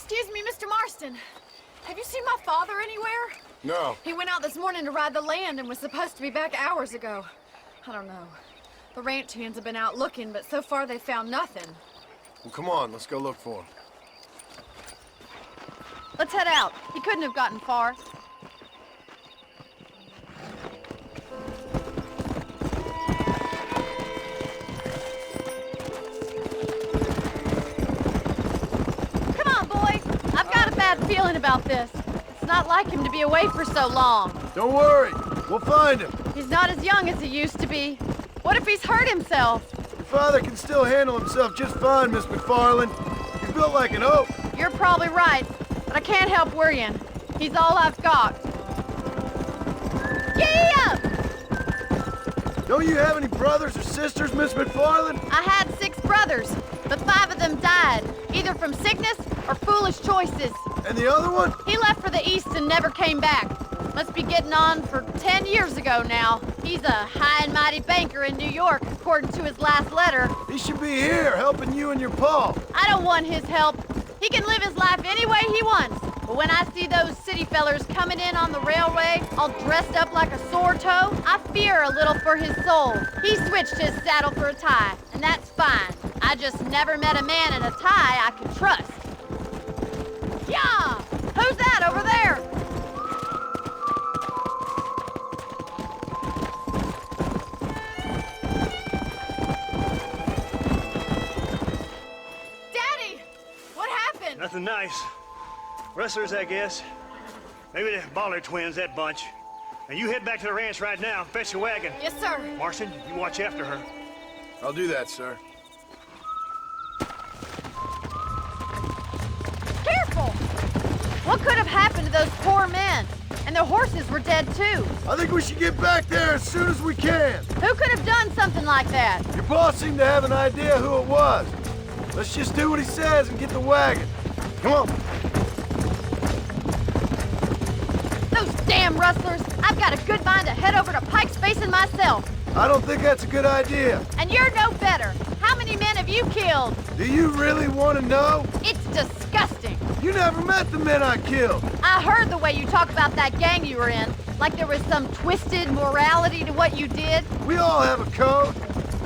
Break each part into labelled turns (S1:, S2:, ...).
S1: Excuse me, Mr. Marston. Have you seen my father anywhere?
S2: No.
S1: He went out this morning to ride the land and was supposed to be back hours ago. I don't know. The ranch hands have been out looking, but so far they've found nothing.
S2: Well, come on, let's go look for him.
S1: Let's head out. He couldn't have gotten far. Come on, boys. I've got a bad feeling about this. It's not like him to be away for so long.
S2: Don't worry, we'll find him.
S1: He's not as young as he used to be. What if he's hurt himself?
S2: Your father can still handle himself just fine, Miss McFarland. He's built like an oak.
S1: You're probably right, but I can't help worrying. He's all I've got. Yeah!
S2: Don't you have any brothers or sisters, Miss McFarland?
S1: I had 6 brothers, but 5 of them died, either from sickness or foolish choices.
S2: And the other one?
S1: He left for the east and never came back. Must be getting on for 10 years ago now. He's a high and mighty banker in New York, according to his last letter.
S2: He should be here, helping you and your pa.
S1: I don't want his help. He can live his life any way he wants. But when I see those city fellers coming in on the railway, all dressed up like a sore toe, I fear a little for his soul. He switched his saddle for a tie, and that's fine. I just never met a man in a tie I could trust. Yeah! Who's that over there? Daddy! What happened?
S3: Nothing nice. Rustlers, I guess. Maybe the Baller twins, that bunch. And you head back to the ranch right now and fetch the wagon.
S1: Yes, sir.
S3: Marston, you watch after her.
S2: I'll do that, sir.
S1: Careful! What could have happened to those poor men? And their horses were dead, too.
S2: I think we should get back there as soon as we can.
S1: Who could have done something like that?
S2: Your boss seemed to have an idea who it was. Let's just do what he says and get the wagon. Come on.
S1: Those damn rustlers! I've got a good mind to head over to Pike's Basin myself.
S2: I don't think that's a good idea.
S1: And you're no better. How many men have you killed?
S2: Do you really want to know?
S1: It's disgusting.
S2: You never met the men I killed.
S1: I heard the way you talk about that gang you were in, like there was some twisted morality to what you did.
S2: We all have a code.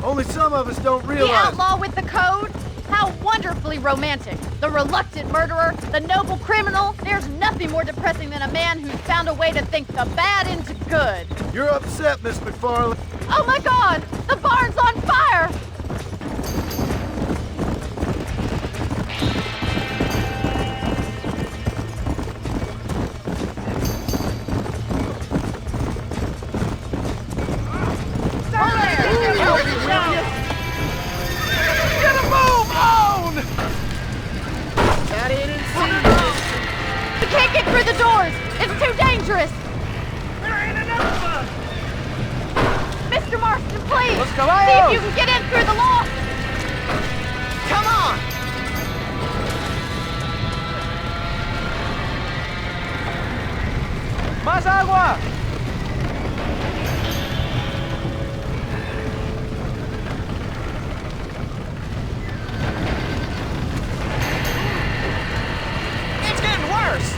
S2: Only some of us don't realize.
S1: The outlaw with the code? How wonderfully romantic. The reluctant murderer, the noble criminal. There's nothing more depressing than a man who's found a way to think the bad into good.
S2: You're upset, Miss McFarland.
S1: Oh my God! The barn's on fire! We can't get through the doors! It's too dangerous!
S3: There ain't enough of us!
S1: Mr. Marston, please!
S4: Let's go
S1: See
S4: out!
S1: if you can get in through the loft!
S4: Come on! Más agua! It's getting worse!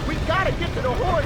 S4: We gotta get to the horse!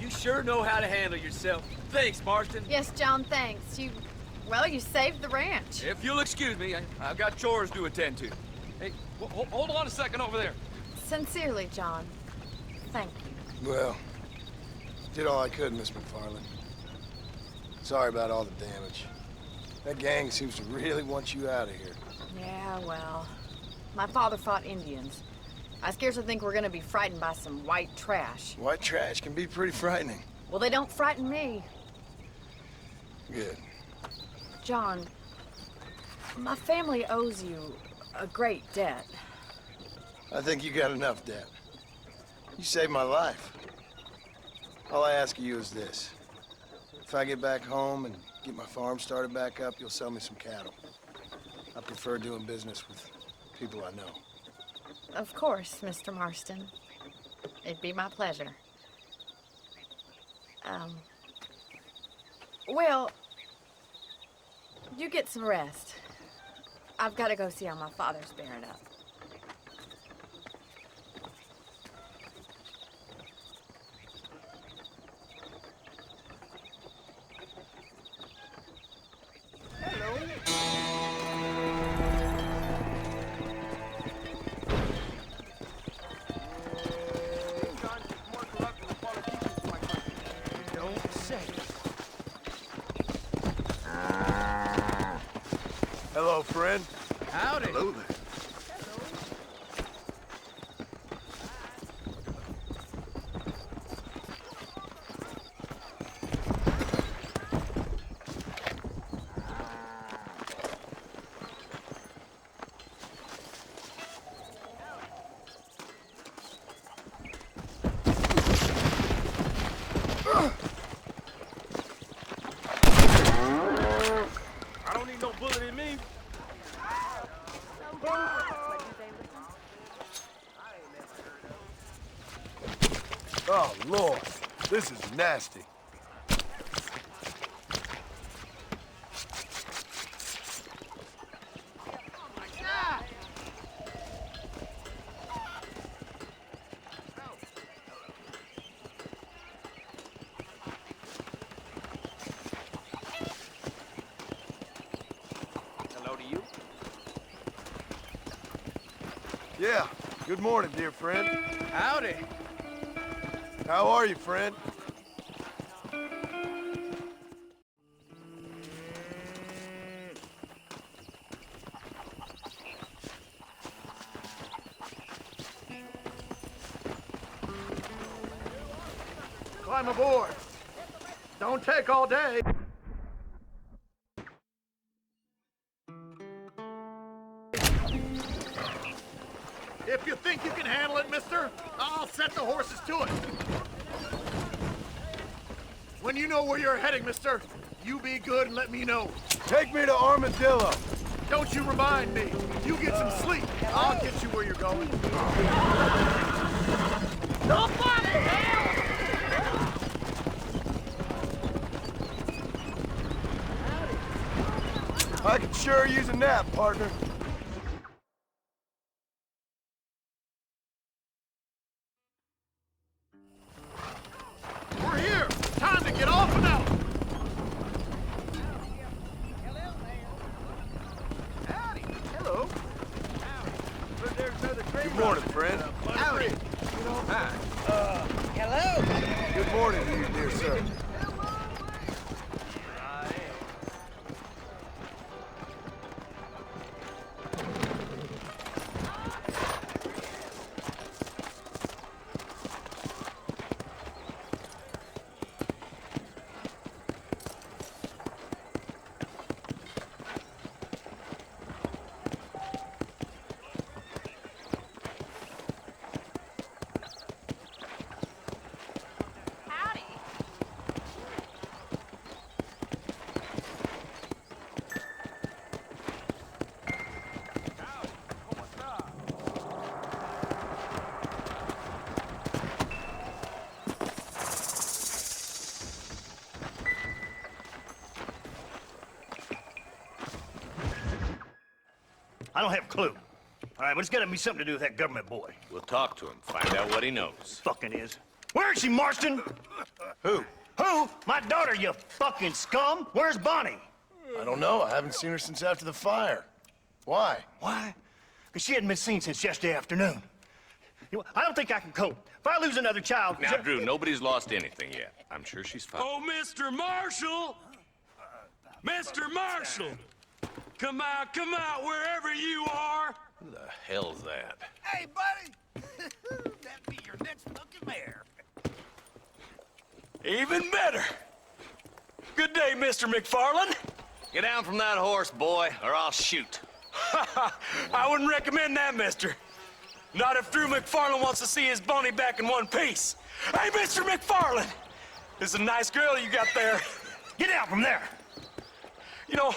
S5: You sure know how to handle yourself. Thanks, Marston.
S1: Yes, John, thanks. Well, you saved the ranch.
S5: If you'll excuse me, I've got chores to attend to. Hey, hold on a second over there.
S1: Sincerely, John. Thank you.
S2: Well, did all I could, Miss McFarland. Sorry about all the damage. That gang seems to really want you out of here.
S1: Yeah, well, my father fought Indians. I scarcely think we're gonna be frightened by some white trash.
S2: White trash can be pretty frightening.
S1: Well, they don't frighten me.
S2: Good.
S1: John, my family owes you a great debt.
S2: I think you got enough debt. You saved my life. All I ask of you is this. If I get back home and get my farm started back up, you'll sell me some cattle. I prefer doing business with people I know.
S1: Of course, Mr. Marston. It'd be my pleasure. Well, you get some rest. I've got to go see how my father's bearing up.
S2: Hello, friend.
S5: Howdy.
S2: Hello there.
S4: I don't need no bullet in me.
S2: Oh, Lord. This is nasty.
S4: Hello to you.
S2: Yeah. Good morning, dear friend.
S5: Howdy.
S2: How are you, friend?
S4: Climb aboard. Don't take all day. If you think you can handle it, mister, I'll set the horses to it. When you know where you're heading, mister, you be good and let me know.
S2: Take me to Armadillo.
S4: Don't you remind me. You get some sleep. I'll get you where you're going. Nobody help!
S2: I could sure use a nap, partner.
S4: We're here. Time to get off and out. Howdy. Hello. But there's another train.
S2: Good morning, friend.
S4: Howdy.
S6: Hello?
S2: Good morning to you, dear sir.
S3: I don't have a clue. All right, but it's got to be something to do with that government boy.
S7: We'll talk to him, find out what he knows.
S3: Fucking is. Where is she, Marston?
S2: Who?
S3: Who? My daughter, you fucking scum! Where's Bonnie?
S2: I don't know. I haven't seen her since after the fire. Why?
S3: Why? Because she hadn't been seen since yesterday afternoon. You know, I don't think I can cope. If I lose another child...
S6: Now, Drew, nobody's lost anything yet. I'm sure she's fine.
S7: Oh, Mr. Marshall! Mr. Marshall! Come out, wherever you are!
S6: Who the hell's that?
S8: Hey, buddy! That'd be your next fucking mayor.
S7: Even better! Good day, Mr. McFarland.
S6: Get down from that horse, boy, or I'll shoot.
S7: I wouldn't recommend that, mister. Not if Drew McFarland wants to see his Bonnie back in one piece. Hey, Mr. McFarland! This is a nice girl you got there.
S3: Get out from there!
S7: You know,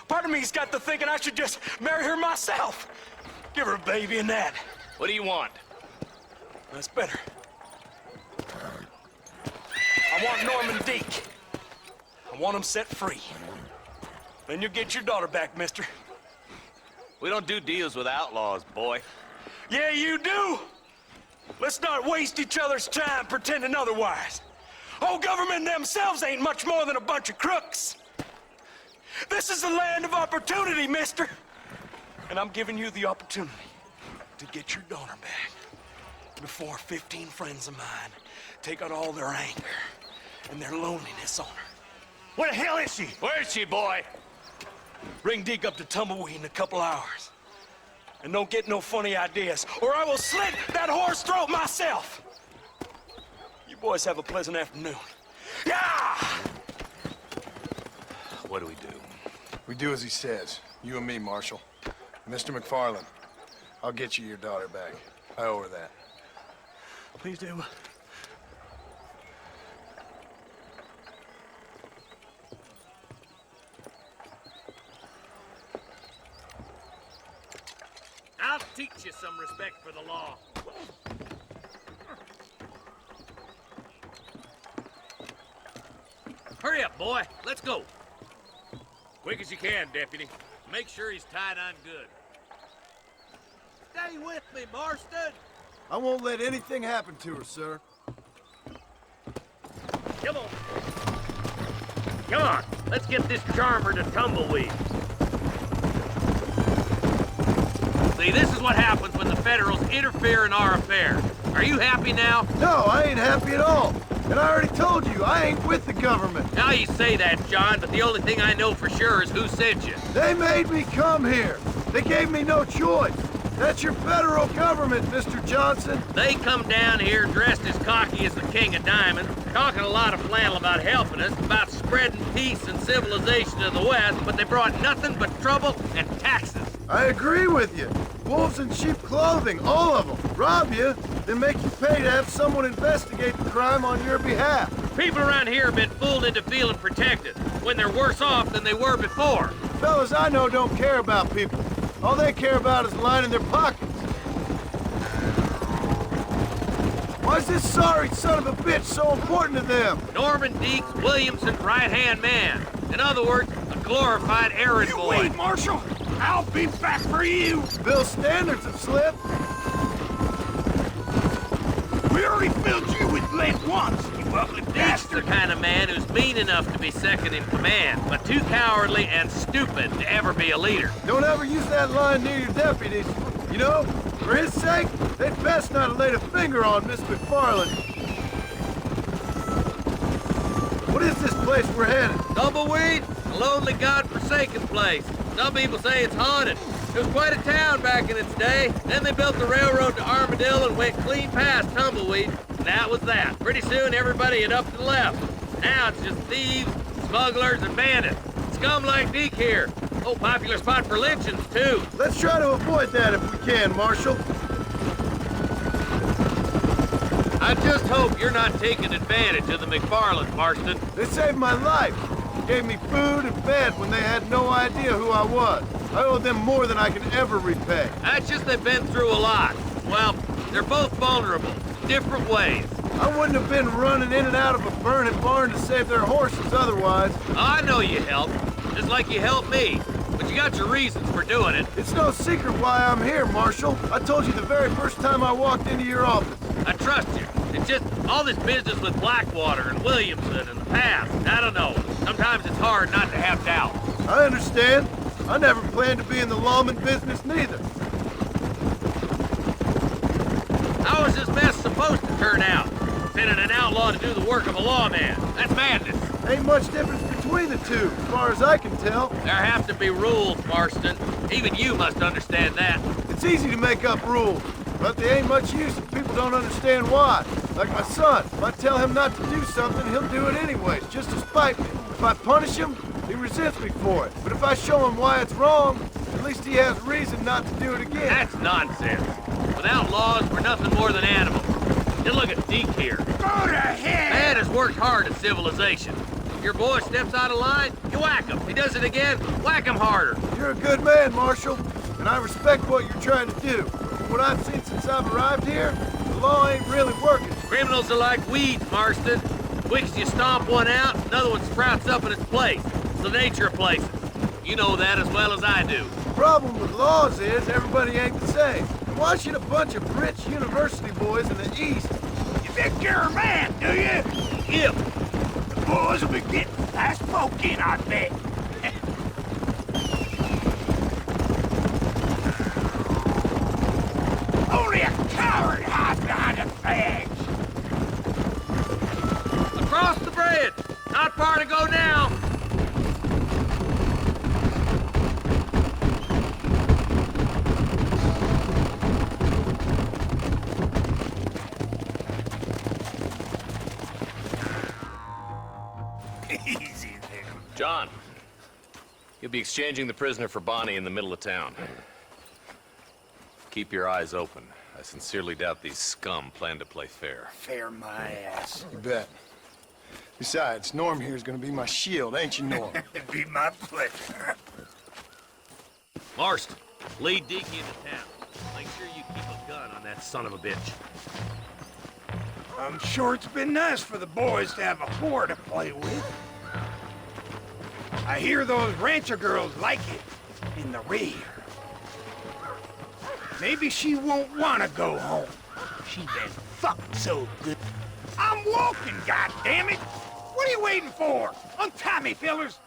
S7: part of me's got to thinking I should just marry her myself. Give her a baby and that.
S6: What do you want?
S7: That's better. I want Norman Deke. I want him set free. Then you'll get your daughter back, mister.
S6: We don't do deals with outlaws, boy.
S7: Yeah, you do! Let's not waste each other's time pretending otherwise. Oh, government themselves ain't much more than a bunch of crooks. This is the land of opportunity, mister. And I'm giving you the opportunity to get your daughter back before 15 friends of mine take out all their anger and their loneliness on her.
S3: Where the hell is she?
S6: Where is she, boy?
S7: Bring Deke up to Tumbleweed in a couple hours. And don't get no funny ideas, or I will slit that horse throat myself. You boys have a pleasant afternoon. Yeah!
S6: What do we do?
S2: We do as he says. You and me, Marshal. Mr. McFarland, I'll get you your daughter back. I owe her that.
S3: Please do.
S8: I'll teach you some respect for the law. Hurry up, boy. Let's go. Quick as you can, Deputy. Make sure he's tied on good. Stay with me, Marston.
S2: I won't let anything happen to her, sir.
S8: Come on. Come on. Let's get this charmer to Tumbleweed. See, this is what happens when the Federals interfere in our affairs. Are you happy now?
S2: No, I ain't happy at all. And I already told you, I ain't with the government.
S8: Now you say that, John, but the only thing I know for sure is who sent you.
S2: They made me come here. They gave me no choice. That's your federal government, Mr. Johnson.
S8: They come down here dressed as cocky as the King of Diamonds, talking a lot of flannel about helping us, about spreading peace and civilization to the West, but they brought nothing but trouble and taxes.
S2: I agree with you. Wolves in sheep clothing, all of them. Rob you, then make you pay to have someone investigate the crime on your behalf.
S8: People around here have been fooled into feeling protected, when they're worse off than they were before.
S2: Fellas I know don't care about people. All they care about is lining their pockets. Why's this sorry son of a bitch so important to them?
S8: Norman Deeks Williamson's right-hand man. In other words, a glorified errand boy.
S4: Wait, Marshal! I'll be back for you!
S2: Bill's standards have slipped.
S4: We already filled you with lead once, you ugly
S8: Deeks the
S4: bastard!
S8: kind of man who's mean enough to be second in command, but too cowardly and stupid to ever be a leader.
S2: Don't ever use that line near your deputies. You know, for his sake, they'd best not have laid a finger on Miss McFarland. What is this place we're headed?
S8: Tumbleweed, a lonely, god-forsaken place. Some people say it's haunted. It was quite a town back in its day. Then they built the railroad to Armadillo and went clean past Tumbleweed. And that was that. Pretty soon, everybody had up and left. Now it's just thieves, smugglers, and bandits. Scum like Deke here. Oh, popular spot for lynchings, too.
S2: Let's try to avoid that if we can, Marshal.
S8: I just hope you're not taking advantage of the McFarlands, Marston.
S2: They saved my life. Gave me food and bed when they had no idea who I was. I owe them more than I can ever repay.
S8: That's just they've been through a lot. Well, they're both vulnerable, different ways.
S2: I wouldn't have been running in and out of a burning barn to save their horses otherwise.
S8: I know you helped, just like you helped me. But you got your reasons for doing it.
S2: It's no secret why I'm here, Marshal. I told you the very first time I walked into your office.
S8: I trust you. It's just all this business with Blackwater and Williamson and the past. I don't know. Sometimes it's hard not to have doubt.
S2: I understand. I never planned to be in the lawman business neither.
S8: How is this mess supposed to turn out? Sending an outlaw to do the work of a lawman. That's madness.
S2: Ain't much difference between the two, as far as I can tell.
S8: There have to be rules, Marston. Even you must understand that.
S2: It's easy to make up rules, but they ain't much use if people don't understand why. Like my son, if I tell him not to do something, he'll do it anyways, just to spite me. If I punish him, he resents me for it. But if I show him why it's wrong, at least he has reason not to do it again.
S8: That's nonsense. Without laws, we're nothing more than animals. Just look at Deke here.
S4: Go to hell!
S8: Man has worked hard at civilization. If your boy steps out of line, you whack him. He does it again, whack him harder.
S2: You're a good man, Marshal, and I respect what you're trying to do. From what I've seen since I've arrived here, the law ain't really working.
S8: Criminals are like weeds, Marston. Quick as you stomp one out, another one sprouts up in its place. It's the nature of places. You know that as well as I do.
S2: The problem with laws is everybody ain't the same. And why should a bunch of rich university boys in the East...
S4: You think you're a man, do you?
S8: If.
S4: The boys will be getting fast folk in, I bet. Only a coward hides behind a badge.
S8: Across the bridge. Not far to go now.
S4: Easy there.
S6: John, you'll be exchanging the prisoner for Bonnie in the middle of town. Keep your eyes open. I sincerely doubt these scum plan to play fair.
S4: Fair my ass.
S2: You bet. Besides, Norm here's gonna be my shield, ain't you, Norm?
S4: It'd be my pleasure.
S8: Marston, lead Deke into town. Make sure you keep a gun on that son of a bitch.
S4: I'm sure it's been nice for the boys to have a whore to play with. I hear those rancher girls like it in the rear. Maybe she won't want to go home. She been fucked so good. I'm walking, goddammit! What are you waiting for? Untie me, fellers!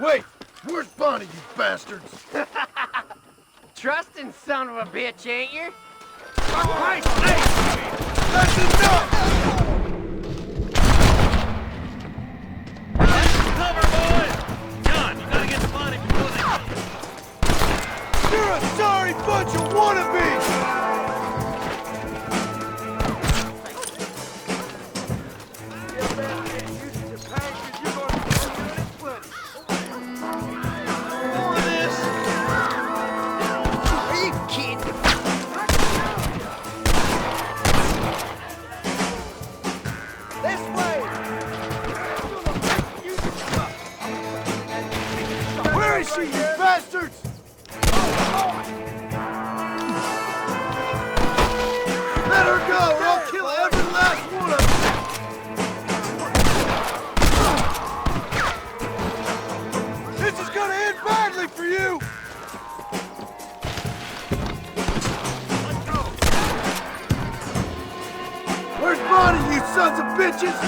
S2: Wait! Where's Bonnie, you bastards?
S9: Trusting son of a bitch, ain't you?
S4: For Christ's sake!
S2: That's enough!
S8: Cover, boys! John, you gotta get Bonnie before they kill you.
S2: You're a sorry bunch of wannabes!
S4: Are you kidding?
S2: This way! Where is she, you bastards? Let her go, or I'll kill every last one of you! This is gonna end badly for you! Where's Bonnie, you sons of bitches?